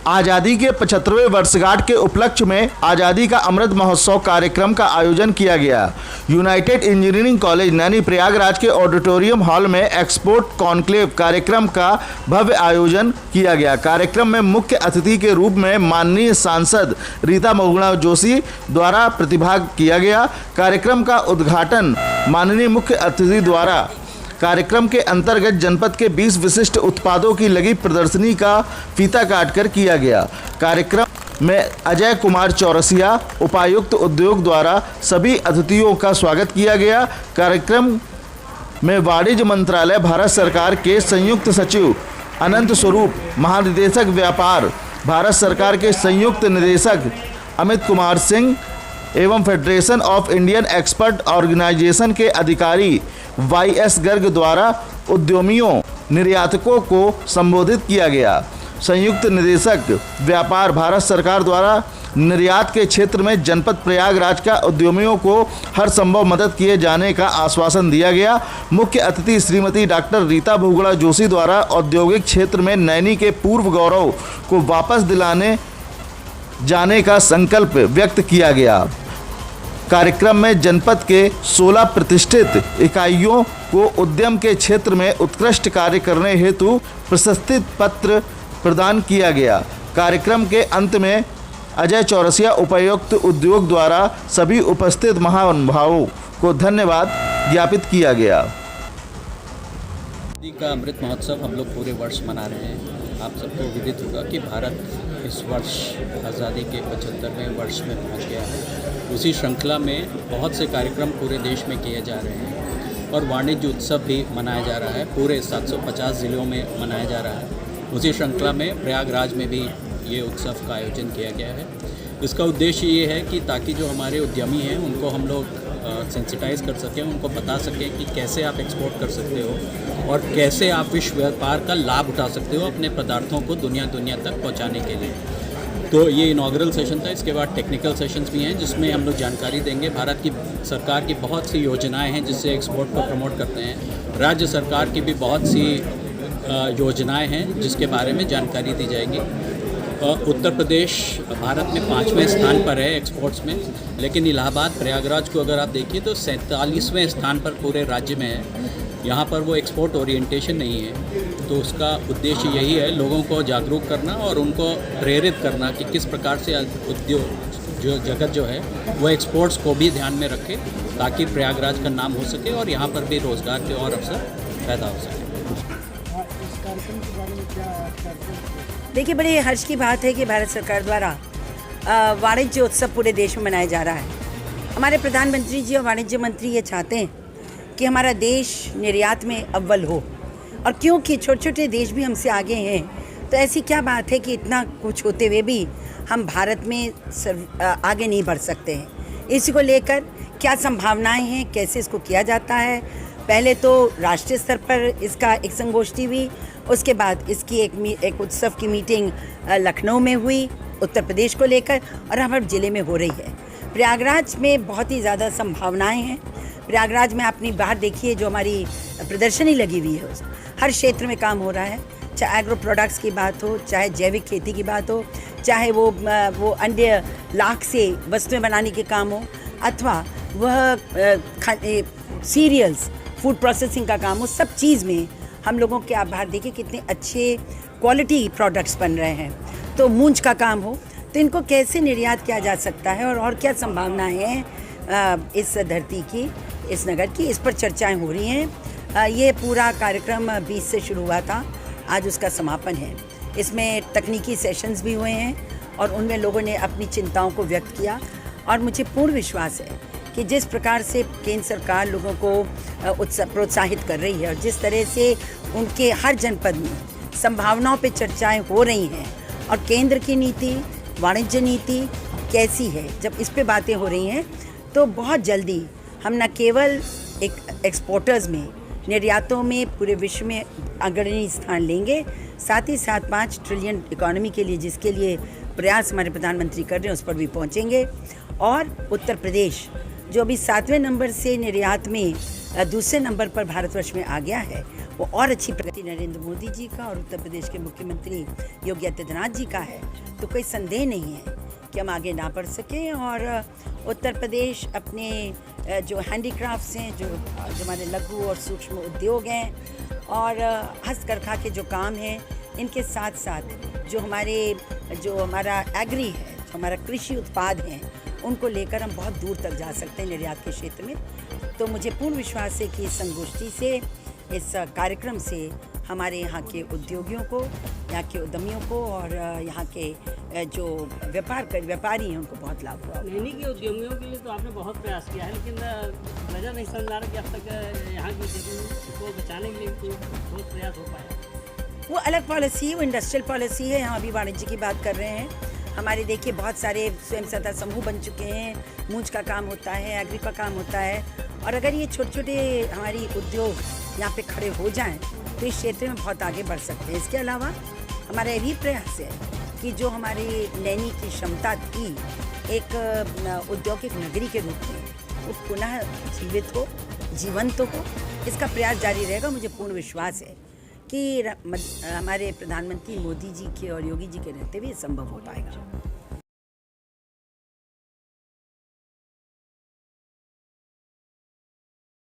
आज़ादी के 75वें वर्षगांठ के उपलक्ष्य में आज़ादी का अमृत महोत्सव कार्यक्रम का आयोजन किया गया। United engineering college Naini Prayagraj के ऑडिटोरियम हॉल में एक्सपोर्ट कॉन्क्लेव कार्यक्रम का भव्य आयोजन किया गया। कार्यक्रम में मुख्य अतिथि के रूप में माननीय सांसद रीता बहुगुणा जोशी द्वारा प्रतिभाग किया गया। कार्यक्रम का उद्घाटन माननीय मुख्य अतिथि द्वारा कार्यक्रम के अंतर्गत जनपद के 20 विशिष्ट उत्पादों की लगी प्रदर्शनी का फीता काटकर किया गया। कार्यक्रम में अजय कुमार चौरसिया उपायुक्त उद्योग द्वारा सभी अतिथियों का स्वागत किया गया। कार्यक्रम में वाणिज्य मंत्रालय भारत सरकार के संयुक्त सचिव अनंत स्वरूप, महानिदेशक व्यापार भारत सरकार के संयुक्त निदेशक अमित कुमार सिंह एवं Federation of Indian Export Organisation के अधिकारी YS गर्ग द्वारा उद्यमियों निर्यातकों को संबोधित किया गया। संयुक्त निदेशक व्यापार भारत सरकार द्वारा निर्यात के क्षेत्र में जनपद प्रयागराज का उद्यमियों को हर संभव मदद किए जाने का आश्वासन दिया गया। मुख्य अतिथि श्रीमती डॉक्टर रीता बहुगुणा जोशी द्वारा औद्योगिक क्षेत्र में नैनी के पूर्व गौरव को वापस दिलाने जाने का संकल्प व्यक्त किया गया। कार्यक्रम में जनपद के 16 प्रतिष्ठित इकाइयों को उद्यम के क्षेत्र में उत्कृष्ट कार्य करने हेतु प्रशस्ति पत्र प्रदान किया गया। कार्यक्रम के अंत में अजय चौरसिया उपायुक्त उद्योग द्वारा सभी उपस्थित महानुभावों को धन्यवाद ज्ञापित किया गया। आज़ादी का अमृत महोत्सव हम लोग पूरे वर्ष मना रहे हैं। आप सबको विदित होगा कि भारत इस वर्ष आज़ादी के 75वें वर्ष में पहुंच गया है। उसी श्रृंखला में बहुत से कार्यक्रम पूरे देश में किए जा रहे हैं और वाणिज्य उत्सव भी मनाया जा रहा है। पूरे 750 ज़िलों में मनाया जा रहा है। उसी श्रृंखला में प्रयागराज में भी ये उत्सव का आयोजन किया गया है। इसका उद्देश्य ये है कि ताकि जो हमारे उद्यमी हैं उनको हम लोग सेंसिटाइज कर सकें, उनको बता सकें कि कैसे आप एक्सपोर्ट कर सकते हो और कैसे आप विश्व व्यापार का लाभ उठा सकते हो अपने पदार्थों को दुनिया तक पहुंचाने के लिए। तो ये इनॉग्रल सेशन था। इसके बाद टेक्निकल सेशंस भी हैं जिसमें हम लोग जानकारी देंगे। भारत की सरकार की बहुत सी योजनाएं हैं जिससे एक्सपोर्ट को प्रमोट करते हैं। राज्य सरकार की भी बहुत सी योजनाएं हैं जिसके बारे में जानकारी दी जाएगी। उत्तर प्रदेश भारत में 5वें स्थान पर है एक्सपोर्ट्स में, लेकिन इलाहाबाद प्रयागराज को अगर आप देखिए तो 47वें स्थान पर पूरे राज्य में है। यहाँ पर वो एक्सपोर्ट ओरिएंटेशन नहीं है। तो उसका उद्देश्य यही है लोगों को जागरूक करना और उनको प्रेरित करना कि किस प्रकार से उद्योग जो जगत जो है वो एक्सपोर्ट्स को भी ध्यान में रखे ताकि प्रयागराज का नाम हो सके और यहाँ पर भी रोज़गार के और अवसर पैदा हो सके। देखिए, बड़े हर्ष की बात है कि भारत सरकार द्वारा वाणिज्य उत्सव पूरे देश में मनाया जा रहा है। हमारे प्रधानमंत्री जी और वाणिज्य मंत्री ये चाहते हैं कि हमारा देश निर्यात में अव्वल हो, और क्योंकि छोटे छोटे देश भी हमसे आगे हैं तो ऐसी क्या बात है कि इतना कुछ होते हुए भी हम भारत में आगे नहीं बढ़ सकते हैं। इसी को लेकर क्या संभावनाएं हैं, कैसे इसको किया जाता है। पहले तो राष्ट्रीय स्तर पर इसका एक संगोष्ठी हुई, उसके बाद इसकी एक उत्सव की मीटिंग लखनऊ में हुई उत्तर प्रदेश को लेकर, और हर जिले में हो रही है। प्रयागराज में बहुत ही ज़्यादा संभावनाएं हैं। प्रयागराज में आपने बाहर देखिए जो हमारी प्रदर्शनी लगी हुई है, हर क्षेत्र में काम हो रहा है। चाहे एग्रो प्रोडक्ट्स की बात हो, चाहे जैविक खेती की बात हो, चाहे वो अन्य लाख से वस्तुएं बनाने के काम हो, अथवा वह सीरियल्स फूड प्रोसेसिंग का काम हो, सब चीज़ में हम लोगों के आप बाहर देखिए कितने अच्छे क्वालिटी प्रोडक्ट्स बन रहे हैं। तो मूंज का काम हो, तो इनको कैसे निर्यात किया जा सकता है और क्या संभावनाएं हैं इस धरती की, इस नगर की, इस पर चर्चाएं हो रही हैं। ये पूरा कार्यक्रम 20 से शुरू हुआ था, आज उसका समापन है। इसमें तकनीकी सेशंस भी हुए हैं और उनमें लोगों ने अपनी चिंताओं को व्यक्त किया, और मुझे पूर्ण विश्वास है कि जिस प्रकार से केंद्र सरकार लोगों को प्रोत्साहित कर रही है और जिस तरह से उनके हर जनपद में संभावनाओं पे चर्चाएं हो रही हैं, और केंद्र की नीति, वाणिज्य नीति कैसी है, जब इस पे बातें हो रही हैं तो बहुत जल्दी हम न केवल एक एक्सपोर्टर्स में, निर्यातों में पूरे विश्व में अग्रणी स्थान लेंगे, साथ ही साथ 5 ट्रिलियन इकोनॉमी के लिए जिसके लिए प्रयास हमारे प्रधानमंत्री कर रहे हैं उस पर भी पहुंचेंगे। और उत्तर प्रदेश जो अभी 7वें नंबर से निर्यात में दूसरे नंबर पर भारतवर्ष में आ गया है, वो और अच्छी प्रगति नरेंद्र मोदी जी का और उत्तर प्रदेश के मुख्यमंत्री योगी आदित्यनाथ जी का है, तो कोई संदेह नहीं है कि हम आगे ना बढ़ सकें। और उत्तर प्रदेश अपने जो हैंडीक्राफ्ट्स हैं, जो हमारे लघु और सूक्ष्म उद्योग हैं और हस्तकरघा के जो काम हैं, इनके साथ साथ जो हमारा एग्री है, जो हमारा कृषि उत्पाद हैं, उनको लेकर हम बहुत दूर तक जा सकते हैं निर्यात के क्षेत्र में। तो मुझे पूर्ण विश्वास है कि इस संगोष्ठी से, इस कार्यक्रम से हमारे यहाँ के उद्योगियों को, यहाँ के उद्यमियों को और यहाँ के जो व्यापारी हैं उनको बहुत लाभ हुआ। नैनी के उद्यमियों के लिए तो आपने बहुत प्रयास किया है, लेकिन वजह नहीं समझ आ रहा कि अब तक यहाँ की उद्योगों को बचाने के लिए कोई बहुत प्रयास हो पाया। वो अलग पॉलिसी है, वो इंडस्ट्रियल पॉलिसी है। यहाँ अभी वाणिज्य की बात कर रहे हैं। हमारे देखिए बहुत सारे स्वयं सहायता समूह बन चुके हैं, मूंज का काम होता है, एग्री का काम होता है। और अगर ये छोटे छोटे हमारी उद्योग यहाँ पे खड़े हो जाएं तो इस क्षेत्र में बहुत आगे बढ़ सकते हैं। इसके अलावा हमारा ये भी प्रयास है कि जो हमारी नैनी की क्षमता थी एक औद्योगिक नगरी के रूप में, वो पुनः जीवित हो, जीवंत हो, इसका प्रयास जारी रहेगा। मुझे पूर्ण विश्वास है कि हमारे प्रधानमंत्री मोदी जी के और योगी जी के रहते हुए संभव हो पाएगा।